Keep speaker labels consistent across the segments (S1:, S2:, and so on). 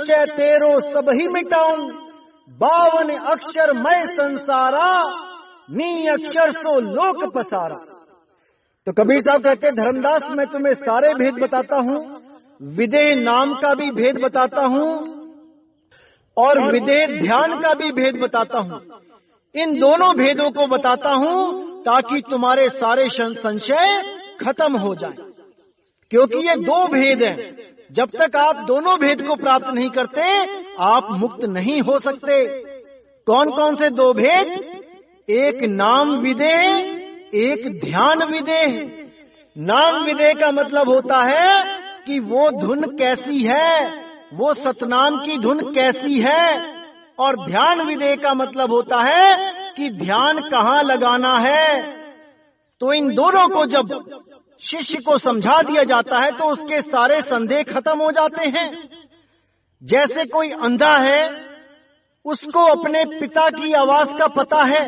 S1: संशय तेरो सब ही मिटाऊं, 52 अक्षर मैं संसारा, नी अक्षर सो लोक पसारा। तो कबीर साहब कहते हैं, धर्मदास मैं तुम्हें सारे भेद बताता हूं, विदेह नाम का भी भेद बताता हूं और विदेह ध्यान का भी भेद बताता हूं। इन दोनों भेदों को बताता हूं ताकि तुम्हारे सारे संशय खत्म हो जाए, क्योंकि ये दो भेद हैं। जब तक आप दोनों भेद को प्राप्त नहीं करते आप मुक्त नहीं हो सकते। कौन कौन से दो भेद? एक नाम विदेह, एक ध्यान विदेह। नाम विदेह का मतलब होता है कि वो धुन कैसी है, वो सतनाम की धुन कैसी है, और ध्यान विदेह का मतलब होता है कि ध्यान कहां लगाना है। तो इन दोनों को जब शिष्य को समझा दिया जाता है तो उसके सारे संदेह खत्म हो जाते हैं। जैसे कोई अंधा है, उसको अपने पिता की आवाज का पता है,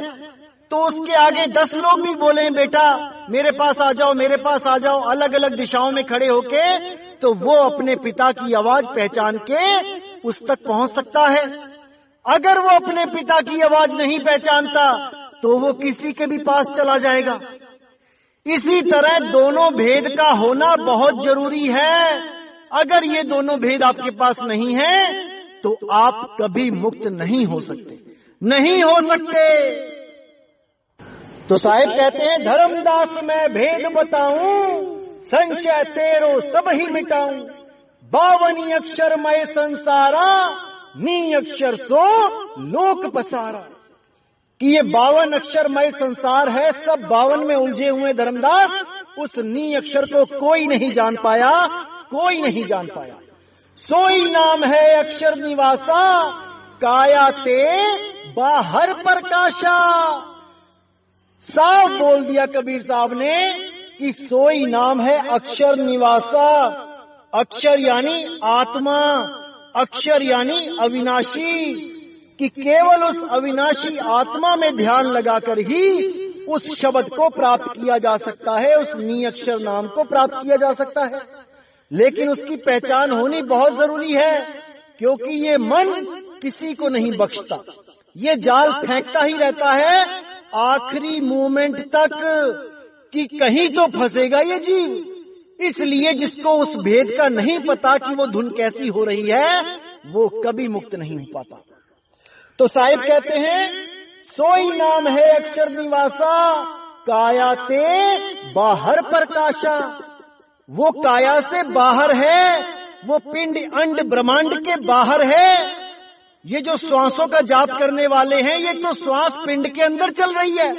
S1: तो उसके आगे 10 लोग भी बोले बेटा मेरे पास आ जाओ, मेरे पास आ जाओ, अलग अलग दिशाओं में खड़े होके, तो वो अपने पिता की आवाज पहचान के उस तक पहुंच सकता है। अगर वो अपने पिता की आवाज नहीं पहचानता तो वो किसी के भी पास चला जाएगा। इसी तरह दोनों भेद का होना बहुत जरूरी है। अगर ये दोनों भेद आपके पास नहीं है तो आप कभी मुक्त नहीं हो सकते, नहीं हो सकते। तो साहिब कहते हैं, धर्मदास मैं भेद बताऊं, संशय तेरो सब ही मिटाऊं, 52 अक्षर मैं संसारा, नी अक्षर सो लोक पसारा। कि ये 52 अक्षरमय संसार है, सब 52 में उलझे हुए धर्मदास, उस नी अक्षर को कोई नहीं जान पाया, कोई नहीं जान पाया। सोई नाम है अक्षर निवासा, काया ते बाहर प्रकाशा। साफ बोल दिया कबीर साहब ने कि सोई नाम है अक्षर निवासा। अक्षर यानी आत्मा, अक्षर यानी अविनाशी, कि केवल उस अविनाशी आत्मा में ध्यान लगाकर ही उस शब्द को प्राप्त किया जा सकता है, उस नी अक्षर नाम को प्राप्त किया जा सकता है। लेकिन उसकी पहचान होनी बहुत जरूरी है, क्योंकि ये मन किसी को नहीं बख्शता, ये जाल फेंकता ही रहता है आखिरी मोमेंट तक कि कहीं तो फंसेगा ये जीव। इसलिए जिसको उस भेद का नहीं पता कि वो धुन कैसी हो रही है, वो कभी मुक्त नहीं हो पाता। तो साहिब कहते हैं, सोई नाम है अक्षर निवासा, काया ते बाहर प्रकाशा। वो काया से बाहर है, वो पिंड अंड ब्रह्मांड के बाहर है। ये जो श्वासों का जाप करने वाले हैं, ये तो श्वास पिंड के अंदर चल रही है,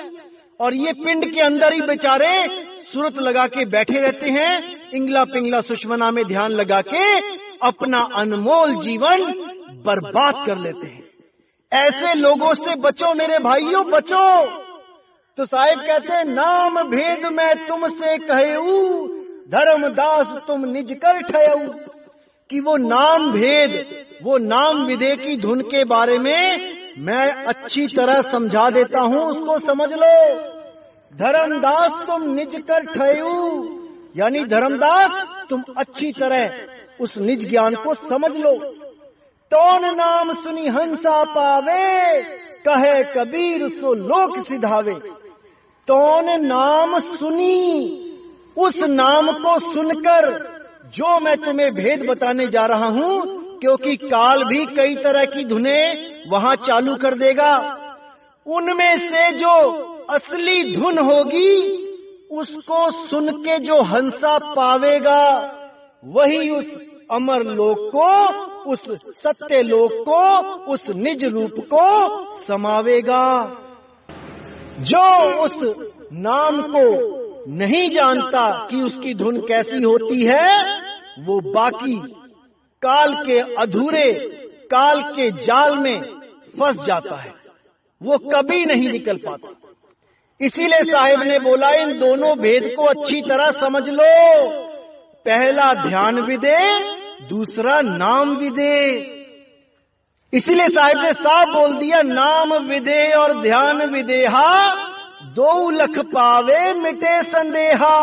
S1: और ये पिंड के अंदर ही बेचारे सुरत लगा के बैठे रहते हैं, इंगला पिंगला सुषमना में ध्यान लगा के अपना अनमोल जीवन बर्बाद कर लेते हैं। ऐसे लोगों से बचो मेरे भाइयों, बचो। तो साहिब कहते हैं, नाम भेद मैं तुमसे कहूं, धर्मदास तुम निज कर ठयऊ। कि वो नाम भेद, वो नाम विदेह की धुन के बारे में मैं अच्छी तरह समझा देता हूं, उसको समझ लो। धर्मदास तुम निज कर ठयऊ, यानी धर्मदास तुम अच्छी तरह उस निज ज्ञान को समझ लो। तौन नाम सुनी हंसा पावे, कहे कबीर सो लोक सिधावे। तौन नाम सुनी, उस नाम को सुनकर जो मैं तुम्हें भेद बताने जा रहा हूं, क्योंकि काल भी कई तरह की धुनें वहां चालू कर देगा। उनमें से जो असली धुन होगी, उसको सुन के जो हंसा पावेगा, वही उस अमर लोक को, उस सत्य लोक को, उस निज रूप को समावेगा। जो उस नाम को नहीं जानता कि उसकी धुन कैसी होती है, वो बाकी काल के अधूरे काल के जाल में फंस जाता है, वो कभी नहीं निकल पाता। इसीलिए साहिब ने बोला, इन दोनों भेद को अच्छी तरह समझ लो। पहला ध्यान विदेह, दूसरा नाम विदेह। इसीलिए साहिब ने साफ बोल दिया, नाम विदेह और ध्यान विदेहा, दो लख पावे मिटे संदेहा।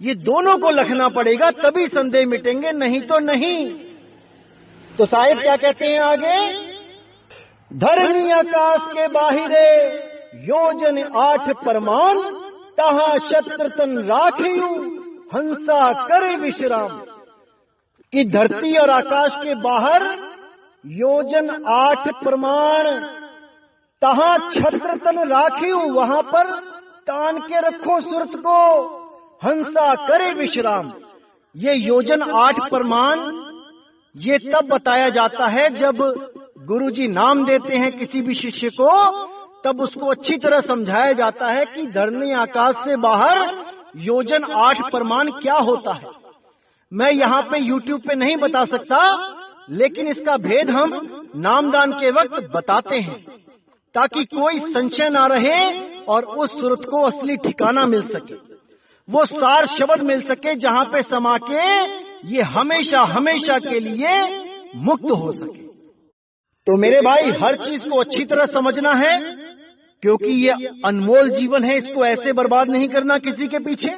S1: ये दोनों को लखना पड़ेगा, तभी संदेह मिटेंगे, नहीं तो नहीं। तो साहिब क्या कहते हैं आगे, धरनी आकाश के बाहिरे योजन 8 परमान, तहा शत्र तन राखियु हंसा करे विश्राम। कि धरती और आकाश के बाहर योजन 8 प्रमाण, तहा छत्र तन राखियु, वहां पर तान के रखो सुरत को, हंसा करे विश्राम। ये योजन 8 प्रमाण ये तब बताया जाता है जब गुरुजी नाम देते हैं किसी भी शिष्य को, तब उसको अच्छी तरह समझाया जाता है कि धरनी आकाश से बाहर योजन 8 प्रमाण क्या होता है। मैं यहाँ पे YouTube पे नहीं बता सकता, लेकिन इसका भेद हम नामदान के वक्त बताते हैं ताकि कोई संशय ना रहे और उस सुरत को असली ठिकाना मिल सके, वो सार शब्द मिल सके जहाँ पे समा के ये हमेशा हमेशा के लिए मुक्त हो सके। तो मेरे भाई हर चीज को अच्छी तरह समझना है, क्योंकि ये अनमोल जीवन है, इसको ऐसे बर्बाद नहीं करना किसी के पीछे।